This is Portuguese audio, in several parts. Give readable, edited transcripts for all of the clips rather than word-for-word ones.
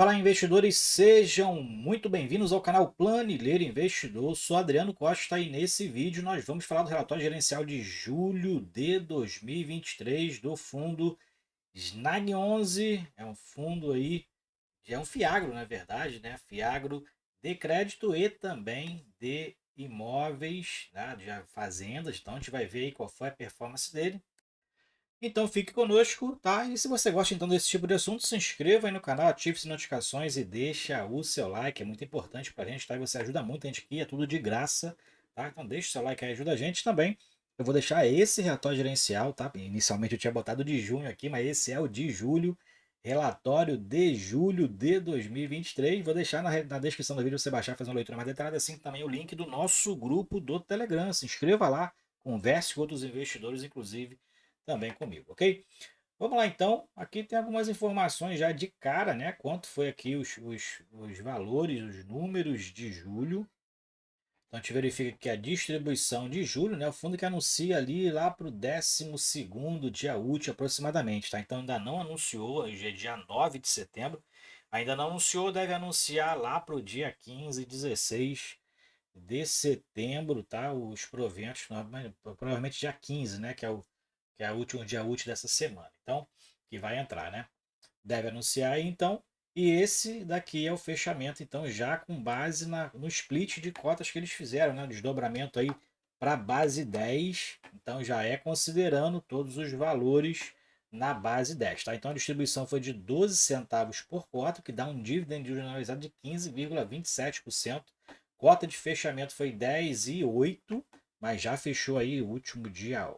Fala, investidores, sejam muito bem-vindos ao canal Planilheiro Investidor. Sou Adriano Costa e nesse vídeo nós vamos falar do relatório gerencial de julho de 2023 do fundo Snag 11. É um fundo aí, é um fiagro na verdade, né? Fiagro de crédito e também de imóveis, né? De fazendas. Então a gente vai ver aí qual foi a performance dele. Então fique conosco, tá? E se você gosta então desse tipo de assunto, se inscreva aí no canal, ative as notificações e deixa o seu like, é muito importante pra gente, tá? E você ajuda muito a gente aqui, é tudo de graça, tá? Então deixa o seu like aí, ajuda a gente também. Eu vou deixar esse relatório gerencial, tá? Inicialmente eu tinha botado de junho aqui, mas esse é o de julho, relatório de julho de 2023. Vou deixar na descrição do vídeo você baixar, fazer uma leitura mais detalhada, assim também o link do nosso grupo do Telegram. Se inscreva lá, converse com outros investidores, inclusive também comigo, ok? Vamos lá então, aqui tem algumas informações já de cara, né? Quanto foi aqui os valores, os números de julho. Então a gente verifica que a distribuição de julho, né? O fundo que anuncia ali lá para o 12º dia útil aproximadamente, tá? Então ainda não anunciou, hoje é dia 9 de setembro, ainda não anunciou, deve anunciar lá para o dia 15, 16 de setembro, tá? Os proventos, provavelmente dia 15, né? Que é o último dia útil dessa semana. Então, que vai entrar, né? Deve anunciar aí, então. E esse daqui é o fechamento, então, já com base no split de cotas que eles fizeram, né? Desdobramento aí para base 10. Então, já é considerando todos os valores na base 10, tá? Então, a distribuição foi de 12 centavos por cota, que dá um dividend yield anualizado de 15,27%. Cota de fechamento foi 10,08, mas já fechou aí o último dia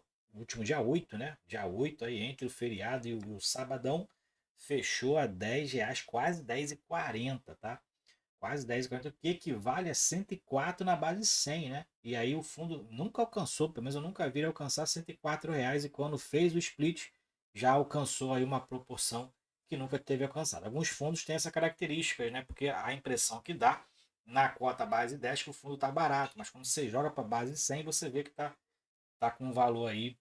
8, né? Dia 8 aí, entre o feriado e o sabadão, fechou a R$ 10, quase 10,40, tá? Quase 10,40, que equivale a 104 na base 100, né? E aí o fundo nunca alcançou, pelo menos eu nunca vi ele alcançar R$ 104, e quando fez o split, já alcançou aí uma proporção que nunca teve alcançado. Alguns fundos têm essa característica, né? Porque a impressão que dá na cota base 10 que o fundo está barato, mas quando você joga para base 100, você vê que tá com um valor aí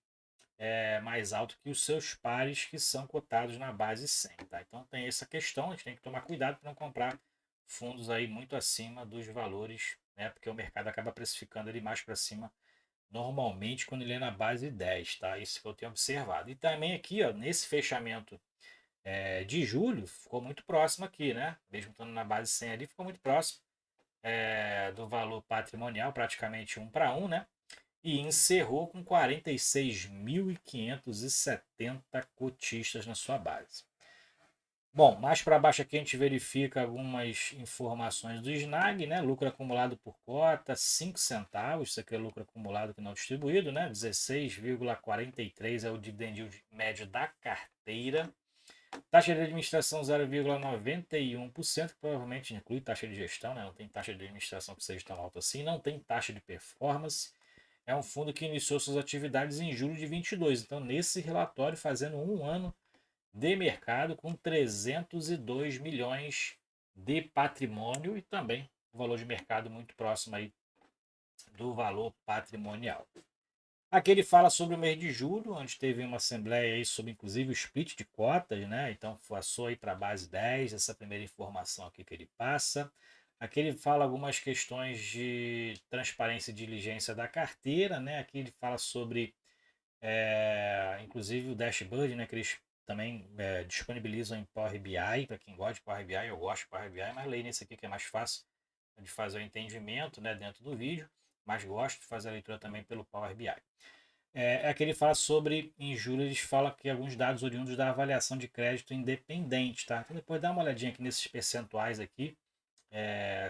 mais alto que os seus pares que são cotados na base 100, tá? Então tem essa questão, a gente tem que tomar cuidado para não comprar fundos aí muito acima dos valores, né? Porque o mercado acaba precificando ele mais para cima normalmente quando ele é na base 10, tá? Isso que eu tenho observado. E também aqui, ó, nesse fechamento de julho, ficou muito próximo aqui, né? Mesmo estando na base 100 ali, ficou muito próximo do valor patrimonial, praticamente 1 para 1, né? E encerrou com 46.570 cotistas na sua base. Bom, mais para baixo aqui a gente verifica algumas informações do Snag, né? Lucro acumulado por cota, 5 centavos, isso aqui é lucro acumulado que não distribuído, né? 16,43 é o dividend yield médio da carteira. Taxa de administração 0,91%, que provavelmente inclui taxa de gestão, né? Não tem taxa de administração que seja tão alta assim, não tem taxa de performance. É um fundo que iniciou suas atividades em julho de 22. Então, nesse relatório, fazendo um ano de mercado com 302 milhões de patrimônio e também o valor de mercado muito próximo aí do valor patrimonial. Aqui ele fala sobre o mês de julho, onde teve uma assembleia aí sobre inclusive o split de cotas, né? Então passou aí para a base 10, essa primeira informação aqui que ele passa. Aqui ele fala algumas questões de transparência e diligência da carteira, né? Aqui ele fala sobre, inclusive, o dashboard, né? Que eles também disponibilizam em Power BI, para quem gosta de Power BI, eu gosto de Power BI, mas leio nesse aqui que é mais fácil de fazer o entendimento, né, dentro do vídeo, mas gosto de fazer a leitura também pelo Power BI. Que ele fala sobre, em julho, eles falam que alguns dados oriundos da avaliação de crédito independente, tá? Então depois dá uma olhadinha aqui nesses percentuais aqui,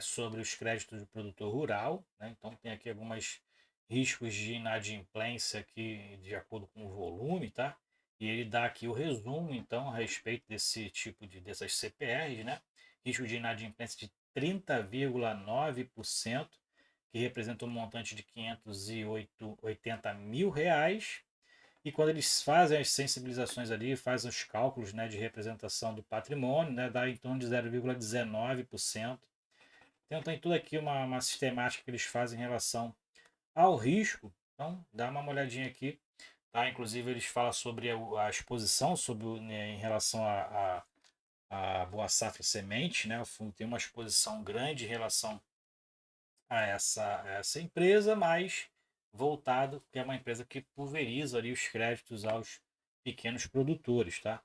sobre os créditos do produtor rural, né? Então tem aqui alguns riscos de inadimplência aqui de acordo com o volume, tá? E ele dá aqui o resumo, então, a respeito desse tipo dessas CPRs, né? Risco de inadimplência de 30,9%, que representa um montante de 580 mil reais. E quando eles fazem as sensibilizações ali, fazem os cálculos, né, de representação do patrimônio, né, dá em torno de 0,19%. Então tem tudo aqui uma sistemática que eles fazem em relação ao risco. Então dá uma olhadinha aqui. Tá? Inclusive eles falam sobre a exposição, sobre, né, em relação a Boa Safra Semente, né? O fundo tem uma exposição grande em relação a essa empresa, mas voltado, que é uma empresa que pulveriza ali os créditos aos pequenos produtores, tá?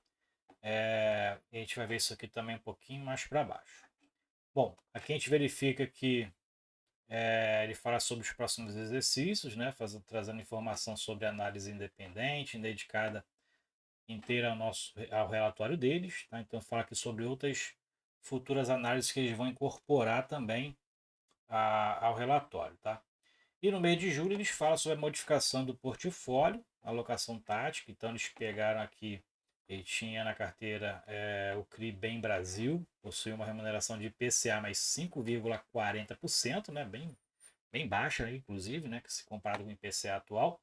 A gente vai ver isso aqui também um pouquinho mais para baixo. Bom, aqui a gente verifica que ele fala sobre os próximos exercícios, né? Trazendo informação sobre análise independente, dedicada inteira ao relatório deles, tá? Então fala aqui sobre outras futuras análises que eles vão incorporar também ao relatório, tá? E no mês de julho eles falam sobre a modificação do portfólio, alocação tática. Então eles pegaram aqui, ele tinha na carteira o CRI Bem Brasil, possui uma remuneração de IPCA mais 5,40%, né? Bem baixa, né? Inclusive, né? Que se comparado com o IPCA atual.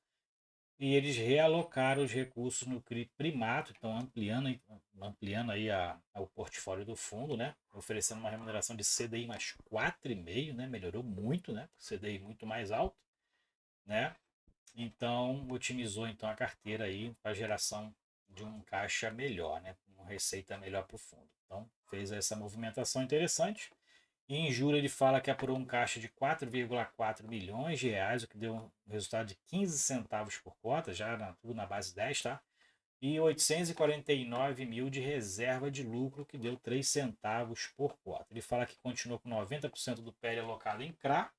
E eles realocaram os recursos no CRI Primato, então ampliando aí o portfólio do fundo, né? Oferecendo uma remuneração de CDI mais 4,5, né? Melhorou muito, né? CDI muito mais alto, né? Então, otimizou então a carteira aí para a geração de um caixa melhor, né? Uma receita melhor para o fundo. Então, fez essa movimentação interessante. E em julho ele fala que apurou um caixa de 4,4 milhões de reais, o que deu um resultado de 15 centavos por cota, tudo na base 10, tá? E 849 mil de reserva de lucro, que deu 3 centavos por cota. Ele fala que continuou com 90% do PL alocado em CRA,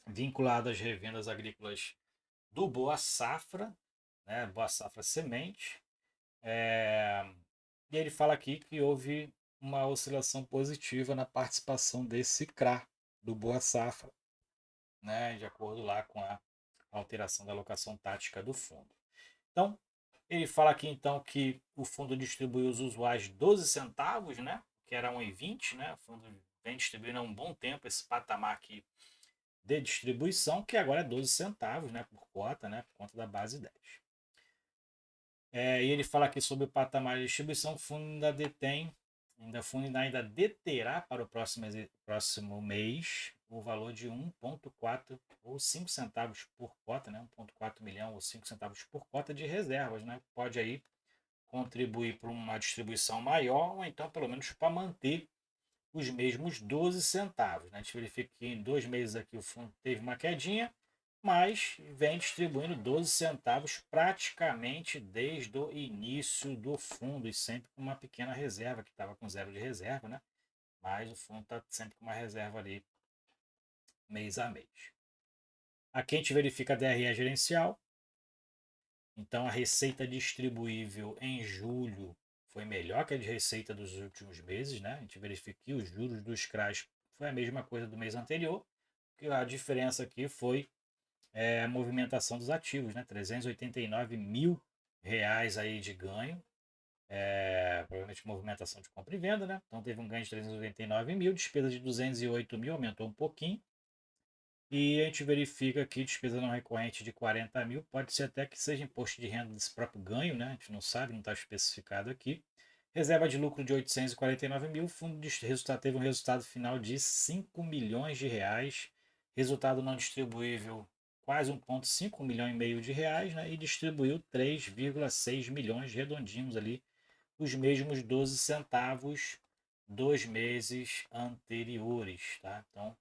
vinculado às revendas agrícolas do Boa Safra, né? Boa Safra Semente. E ele fala aqui que houve uma oscilação positiva na participação desse CRA do Boa Safra, né, de acordo lá com a alteração da alocação tática do fundo. Então, ele fala aqui então que o fundo distribuiu aos usuários 12 centavos, né, que era 1,20, né, o fundo vem distribuindo há um bom tempo esse patamar aqui de distribuição, que agora é 12 centavos, né, por cota, né, por conta da base 10. E ele fala aqui sobre o patamar de distribuição, o fundo ainda deterá para o próximo mês o valor de 1,4 ou 5 centavos por cota, né? 1,4 milhão ou 5 centavos por cota de reservas, né? Pode aí contribuir para uma distribuição maior ou então pelo menos para manter os mesmos 12 centavos. Né? A gente verifica que em 2 meses aqui o fundo teve uma quedinha, mas vem distribuindo 12 centavos praticamente desde o início do fundo e sempre com uma pequena reserva, que estava com zero de reserva, né? Mas o fundo está sempre com uma reserva ali mês a mês. Aqui a gente verifica a DRE gerencial. Então a receita distribuível em julho foi melhor que a de receita dos últimos meses, né? A gente verifica que os juros dos CRAs foi a mesma coisa do mês anterior, que a diferença aqui foi a movimentação dos ativos, né? 389 mil reais aí de ganho, provavelmente movimentação de compra e venda, né? Então teve um ganho de 389 mil, despesa de 208 mil, aumentou um pouquinho. E a gente verifica aqui despesa não recorrente de 40 mil, pode ser até que seja imposto de renda desse próprio ganho, né? A gente não sabe, não está especificado aqui. Reserva de lucro de 849 mil, fundo de resultado teve um resultado final de 5 milhões de reais, resultado não distribuível quase 1,5 milhão e meio de reais, né? E distribuiu 3,6 milhões redondinhos ali, os mesmos 12 centavos dos meses anteriores, tá? Então,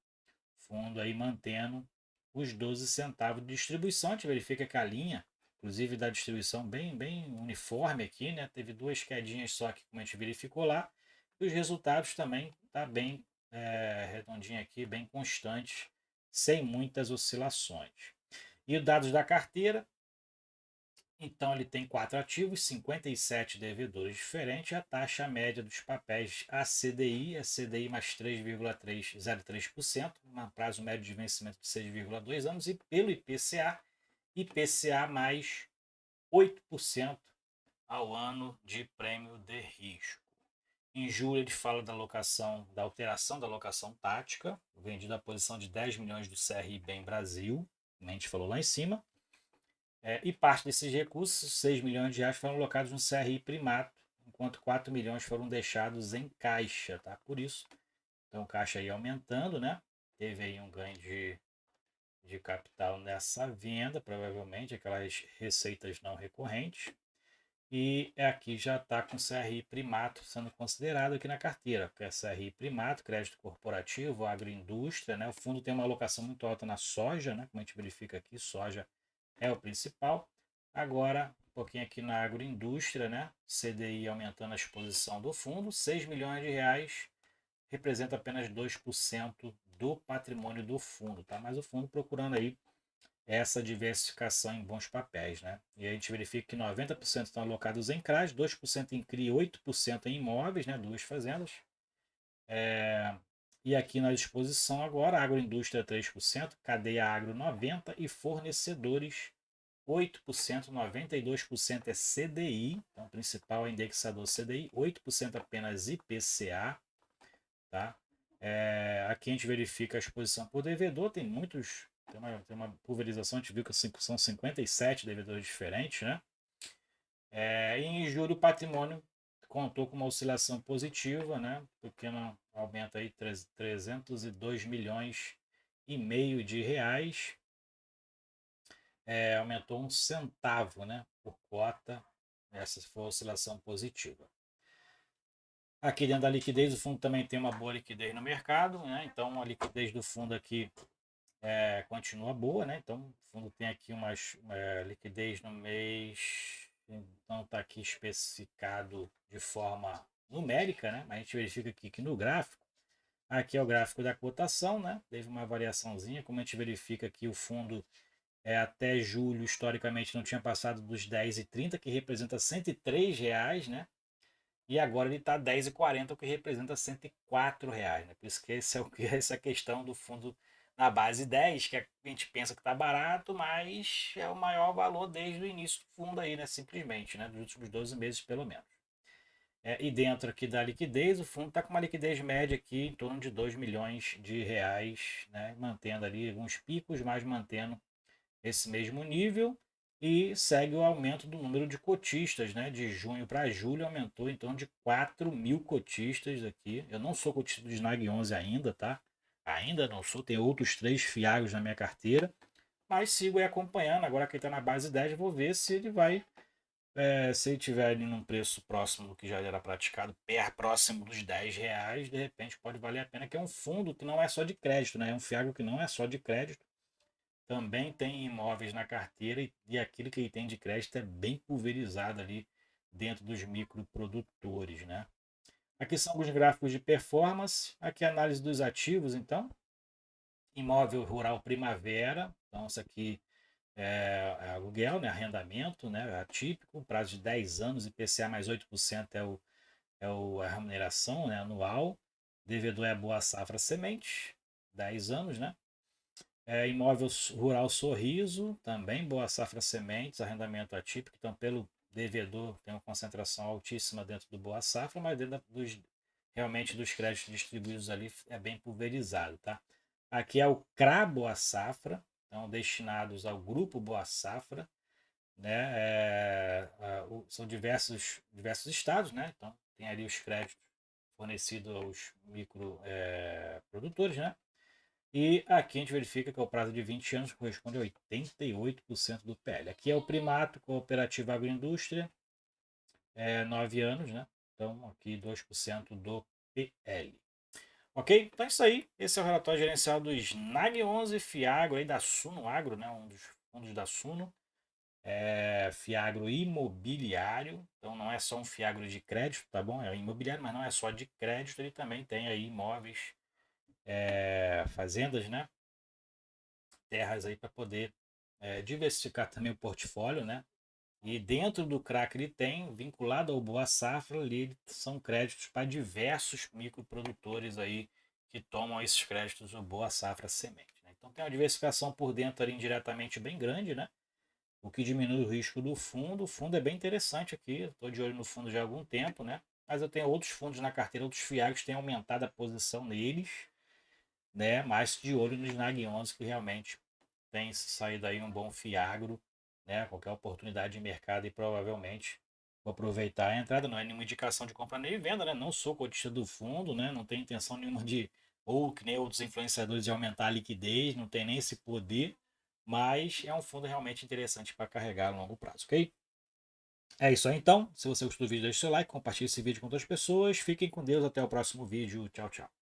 fundo aí mantendo os 12 centavos de distribuição. A gente verifica que a linha, inclusive da distribuição, bem uniforme aqui, né? Teve 2 quedinhas só que, como a gente verificou lá. E os resultados também tá bem redondinho aqui, bem constante, sem muitas oscilações. E os dados da carteira, então ele tem 4 ativos, 57 devedores diferentes, a taxa média dos papéis a CDI é CDI mais 3,03%, um prazo médio de vencimento de 6,2 anos, e pelo IPCA, IPCA mais 8% ao ano de prêmio de risco. Em julho ele fala da alteração da alocação tática, vendido à posição de 10 milhões do CRI Bem Brasil, como a gente falou lá em cima. E parte desses recursos, 6 milhões de reais, foram alocados no CRI Primato, enquanto 4 milhões foram deixados em caixa, tá? Por isso, então o caixa aí aumentando, né? Teve aí um ganho de capital nessa venda, provavelmente, aquelas receitas não recorrentes. E aqui já está com CRI Primato sendo considerado aqui na carteira, que é CRI Primato, crédito corporativo, agroindústria, né? O fundo tem uma alocação muito alta na soja, né? Como a gente verifica aqui, soja é o principal. Agora, um pouquinho aqui na agroindústria, né? CDI aumentando a exposição do fundo, 6 milhões de reais, representa apenas 2% do patrimônio do fundo, tá? Mas o fundo procurando aí essa diversificação em bons papéis, né? E a gente verifica que 90% estão alocados em CRAs, 2% em CRI, 8% em imóveis, né? Duas fazendas. E aqui na disposição agora, agroindústria 3%, cadeia agro 90% e fornecedores 8%, 92% é CDI, então o principal é indexador CDI, 8% apenas IPCA, tá? Aqui a gente verifica a exposição por devedor, tem uma pulverização, a gente viu que são 57 devedores diferentes, né? E em julho o patrimônio contou com uma oscilação positiva, né? Pequeno aumento aí, 302 milhões e meio de reais, aumentou 1 centavo, né, por cota, essa foi a oscilação positiva. Aqui dentro da liquidez, o fundo também tem uma boa liquidez no mercado, né? Então a liquidez do fundo aqui continua boa, né? Então o fundo tem aqui uma liquidez no mês, não está aqui especificado de forma numérica, né? Mas a gente verifica aqui que no gráfico, aqui é o gráfico da cotação, né? Teve uma variaçãozinha, como a gente verifica aqui o fundo até julho, historicamente, não tinha passado dos 10,30, que representa R$ 103, né? E agora ele está 10,40, o que representa R$ 104, né? Por isso que essa questão do fundo na base 10, que a gente pensa que está barato, mas é o maior valor desde o início do fundo aí, né? Simplesmente, né? Dos últimos 12 meses, pelo menos. E dentro aqui da liquidez, o fundo está com uma liquidez média aqui em torno de 2 milhões de reais, né? Mantendo ali alguns picos, mas mantendo esse mesmo nível, e segue o aumento do número de cotistas, né? De junho para julho aumentou em torno de 4 mil cotistas aqui. Eu não sou cotista do Snag 11 ainda, tá? Ainda não sou, tem outros 3 fiagos na minha carteira, mas sigo aí acompanhando. Agora que ele está na base 10, vou ver se ele vai, se ele tiver ali num preço próximo do que já era praticado, próximo dos R$ 10, de repente pode valer a pena, que é um fundo que não é só de crédito, né? É um fiago que não é só de crédito, também tem imóveis na carteira, e aquilo que ele tem de crédito é bem pulverizado ali dentro dos microprodutores, né? Aqui são os gráficos de performance, aqui a análise dos ativos, então, imóvel rural primavera, então isso aqui é aluguel, né? Arrendamento, né? Atípico, prazo de 10 anos, IPCA mais 8% a remuneração, né? Anual, devedor é Boa Safra Semente, 10 anos, né? Imóvel rural Sorriso, também Boa Safra Sementes, arrendamento atípico, então pelo devedor tem uma concentração altíssima dentro do Boa Safra, mas dentro realmente dos créditos distribuídos ali é bem pulverizado, tá? Aqui é o CRA Boa Safra, então destinados ao grupo Boa Safra, né? São diversos estados, né? Então tem ali os créditos fornecidos aos microprodutores, né? E aqui a gente verifica que é o prazo de 20 anos, que corresponde a 88% do PL. Aqui é o Primato Cooperativa Agroindústria, 9 anos, né? Então aqui 2% do PL. Ok? Então é isso aí. Esse é o relatório gerencial do Snag 11 Fiagro, aí da Suno Agro, né? Um dos fundos da Suno. Fiagro imobiliário. Então não é só um Fiagro de crédito, tá bom? É imobiliário, mas não é só de crédito, ele também tem aí imóveis, fazendas, né? Terras aí para poder diversificar também o portfólio, né? E dentro do CRA que ele tem, vinculado ao Boa Safra, ali são créditos para diversos microprodutores aí que tomam esses créditos do Boa Safra Semente, né? Então tem uma diversificação por dentro ali indiretamente bem grande, né? O que diminui o risco do fundo. O fundo é bem interessante aqui, estou de olho no fundo já há algum tempo, né? Mas eu tenho outros fundos na carteira, outros fiagos que têm aumentado a posição neles, né? Mas de olho no Snag 11, que realmente tem saído aí um bom fiagro, né? Qualquer oportunidade de mercado, e provavelmente vou aproveitar a entrada. Não é nenhuma indicação de compra nem venda, né? Não sou cotista do fundo, né? Não tenho intenção nenhuma de, ou que nem outros influenciadores, de aumentar a liquidez, não tem nem esse poder, mas é um fundo realmente interessante para carregar a longo prazo, ok? É isso aí então. Se você gostou do vídeo, deixe seu like, compartilhe esse vídeo com outras pessoas. Fiquem com Deus, até o próximo vídeo. Tchau, tchau.